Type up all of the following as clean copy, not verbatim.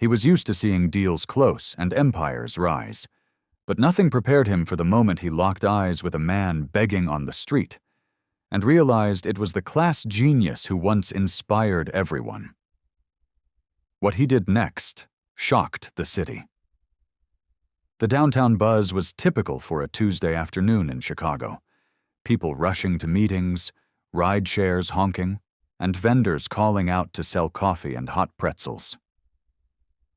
He was used to seeing deals close and empires rise, but nothing prepared him for the moment he locked eyes with a man begging on the street, and realized it was the class genius who once inspired everyone. What he did next shocked the city. The downtown buzz was typical for a Tuesday afternoon in Chicago. People rushing to meetings, ride shares honking, and vendors calling out to sell coffee and hot pretzels.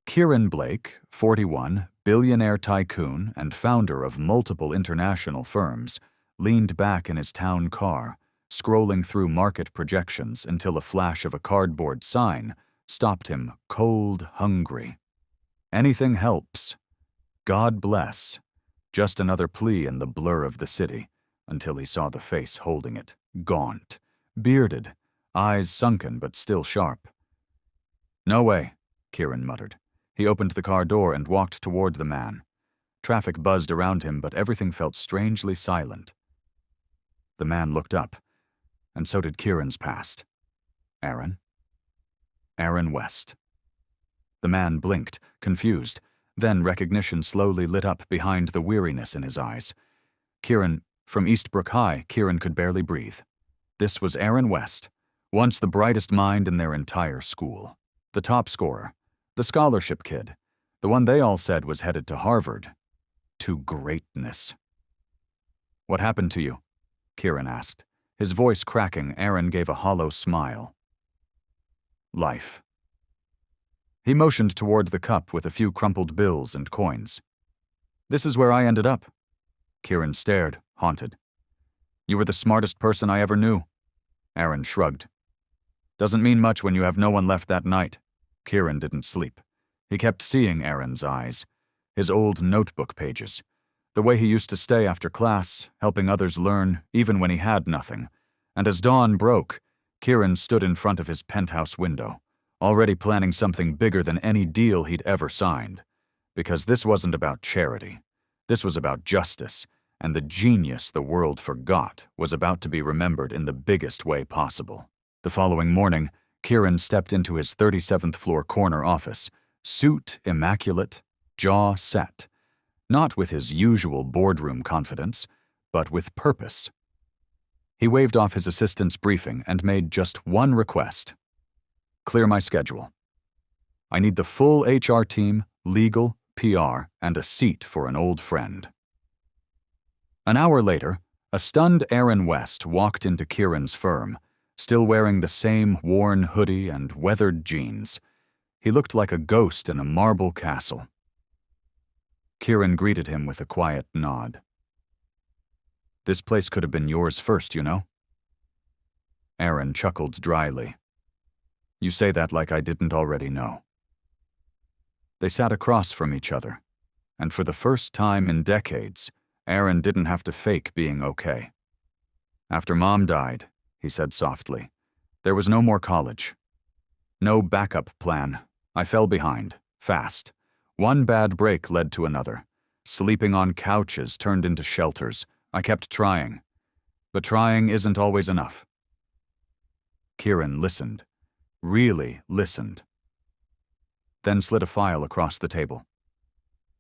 Kieran Blake, 41, billionaire tycoon and founder of multiple international firms, leaned back in his town car, scrolling through market projections until a flash of a cardboard sign stopped him cold hungry. Anything helps. God bless. Just another plea in the blur of the city, until he saw the face holding it, gaunt, bearded, eyes sunken but still sharp. "No way," Kieran muttered. He opened the car door and walked toward the man. Traffic buzzed around him, but everything felt strangely silent. The man looked up, and so did Kieran's past. Aaron? Aaron West. The man blinked, confused. Then recognition slowly lit up behind the weariness in his eyes. From Eastbrook High, Kieran could barely breathe. This was Aaron West, once the brightest mind in their entire school. The top scorer, the scholarship kid, the one they all said was headed to Harvard. To greatness. "What happened to you?" Kieran asked. His voice cracking, Aaron gave a hollow smile. "Life." He motioned toward the cup with a few crumpled bills and coins. "This is where I ended up." Kieran stared, haunted. "You were the smartest person I ever knew." Aaron shrugged. "Doesn't mean much when you have no one left that night." Kieran didn't sleep. He kept seeing Aaron's eyes, his old notebook pages, the way he used to stay after class, helping others learn, even when he had nothing. And as dawn broke, Kieran stood in front of his penthouse window, already planning something bigger than any deal he'd ever signed. Because this wasn't about charity. This was about justice, and the genius the world forgot was about to be remembered in the biggest way possible. The following morning, Kieran stepped into his 37th floor corner office, suit immaculate, jaw set, not with his usual boardroom confidence, but with purpose. He waved off his assistant's briefing and made just one request. "Clear my schedule. I need the full HR team, legal, PR, and a seat for an old friend." An hour later, a stunned Aaron West walked into Kieran's firm, still wearing the same worn hoodie and weathered jeans. He looked like a ghost in a marble castle. Kieran greeted him with a quiet nod. "This place could have been yours first, you know." Aaron chuckled dryly. "You say that like I didn't already know." They sat across from each other, and for the first time in decades, Aaron didn't have to fake being okay. "After Mom died," he said softly, "there was no more college. No backup plan. I fell behind, fast. One bad break led to another. Sleeping on couches turned into shelters. I kept trying. But trying isn't always enough." Kieran listened. Really listened. Then slid a file across the table.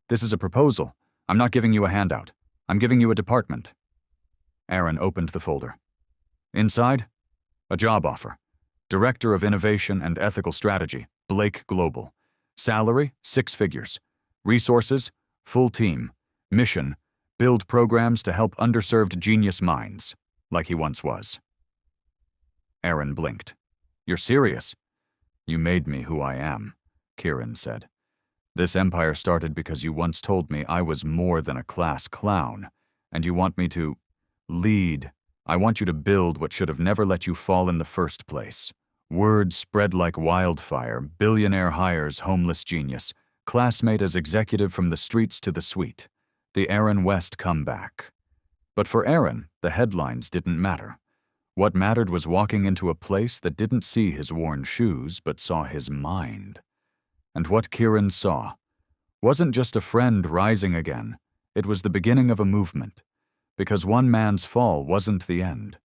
"This is a proposal. I'm not giving you a handout. I'm giving you a department." Aaron opened the folder. Inside, a job offer. Director of Innovation and Ethical Strategy, Blake Global. Salary, 6 figures. Resources, full team. Mission, build programs to help underserved genius minds, like he once was. Aaron blinked. "You're serious?" "You made me who I am," Kieran said. "This empire started because you once told me I was more than a class clown, and you want me to lead. I want you to build what should have never let you fall in the first place. Word spread like wildfire, billionaire hires homeless genius, classmate as executive from the streets to the suite. The Aaron West comeback. But for Aaron, the headlines didn't matter. What mattered was walking into a place that didn't see his worn shoes, but saw his mind. And what Kieran saw wasn't just a friend rising again. It was the beginning of a movement. Because one man's fall wasn't the end.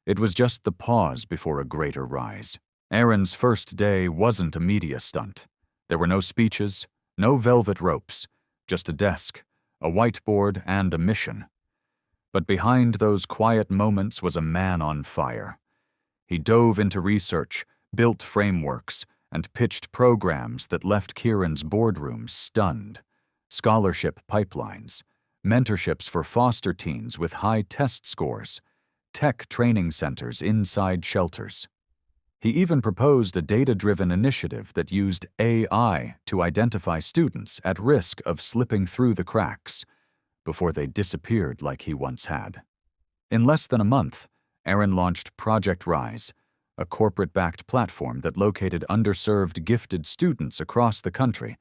It was just the pause before a greater rise. Aaron's first day wasn't a media stunt. There were no speeches, no velvet ropes, just a desk, a whiteboard, and a mission. But behind those quiet moments was a man on fire. He dove into research, built frameworks, and pitched programs that left Kieran's boardrooms stunned. Scholarship pipelines, mentorships for foster teens with high test scores, tech training centers inside shelters. He even proposed a data-driven initiative that used AI to identify students at risk of slipping through the cracks before they disappeared like he once had. In less than a month, Aaron launched Project Rise, a corporate-backed platform that located underserved gifted students across the country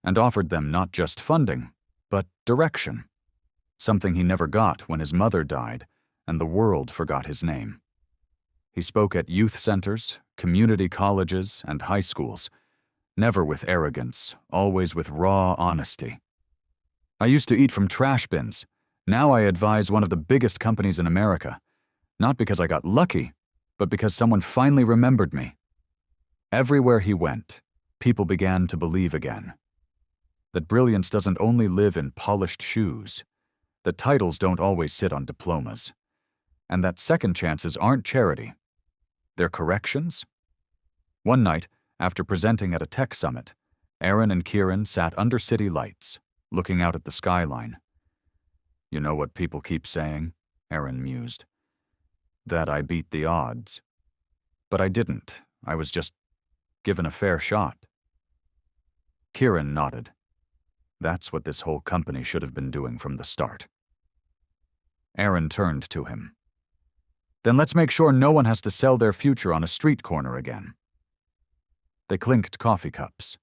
and offered them not just funding, but direction, something he never got when his mother died and the world forgot his name. He spoke at youth centers, community colleges, and high schools, never with arrogance, always with raw honesty. I used to eat from trash bins. Now I advise one of the biggest companies in America, not because I got lucky, but because someone finally remembered me. Everywhere he went, people began to believe again. That brilliance doesn't only live in polished shoes, that titles don't always sit on diplomas, and that second chances aren't charity. They're corrections? One night, after presenting at a tech summit, Aaron and Kieran sat under city lights, looking out at the skyline. You know what people keep saying, Aaron mused. That I beat the odds. But I didn't. I was just given a fair shot. Kieran nodded. That's what this whole company should have been doing from the start. Aaron turned to him. Then let's make sure no one has to sell their future on a street corner again. They clinked coffee cups.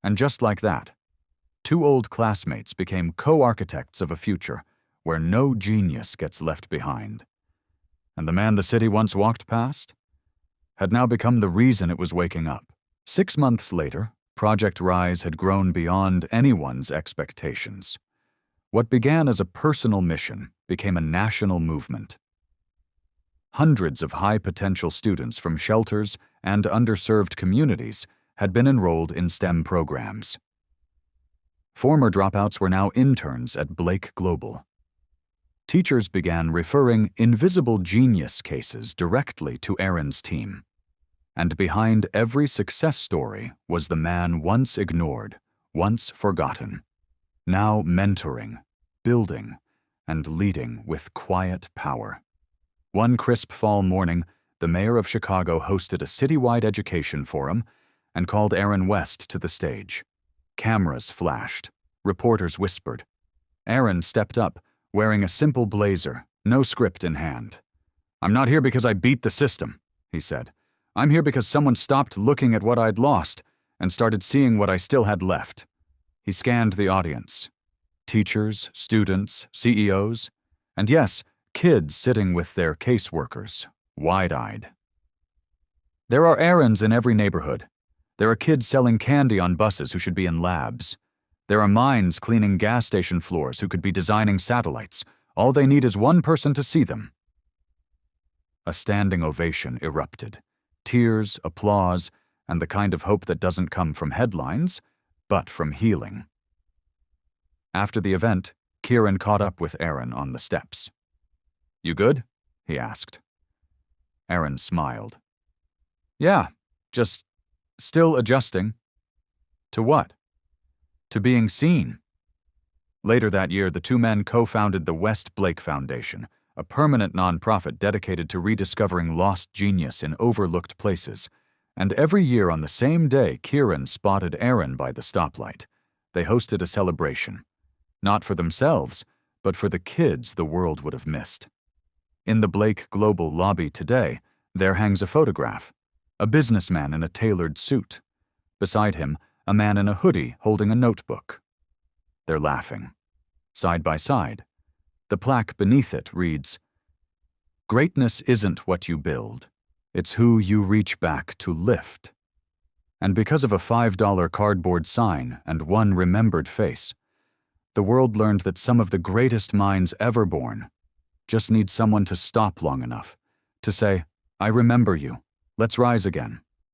And just like that, two old classmates became co-architects of a future where no genius gets left behind. And the man the city once walked past had now become the reason it was waking up. 6 months later, Project Rise had grown beyond anyone's expectations. What began as a personal mission became a national movement. Hundreds of high-potential students from shelters and underserved communities had been enrolled in STEM programs. Former dropouts were now interns at Blake Global. Teachers began referring invisible genius cases directly to Aaron's team. And behind every success story was the man once ignored, once forgotten, now mentoring, building, and leading with quiet power. One crisp fall morning, the mayor of Chicago hosted a citywide education forum and called Aaron West to the stage. Cameras flashed. Reporters whispered. Aaron stepped up, wearing a simple blazer, no script in hand. "I'm not here because I beat the system," he said. "I'm here because someone stopped looking at what I'd lost and started seeing what I still had left." He scanned the audience. Teachers, students, CEOs, and yes, kids sitting with their caseworkers, wide-eyed. There are Aarons in every neighborhood. There are kids selling candy on buses who should be in labs. There are minds cleaning gas station floors who could be designing satellites. All they need is one person to see them. A standing ovation erupted. Tears, applause, and the kind of hope that doesn't come from headlines, but from healing. After the event, Kieran caught up with Aaron on the steps. "You good?" he asked. Aaron smiled. "Yeah, just still adjusting." "To what?" "To being seen." Later that year, the two men co-founded the West Blake Foundation, a permanent nonprofit dedicated to rediscovering lost genius in overlooked places. And every year on the same day Kieran spotted Aaron by the stoplight, they hosted a celebration. Not for themselves, but for the kids the world would have missed. In the Blake Global lobby today, there hangs a photograph. A businessman in a tailored suit. Beside him, a man in a hoodie holding a notebook. They're laughing. Side by side. The plaque beneath it reads, "Greatness isn't what you build. It's who you reach back to lift." And because of a $5 cardboard sign and one remembered face, the world learned that some of the greatest minds ever born just need someone to stop long enough, to say, "I remember you. Let's rise again."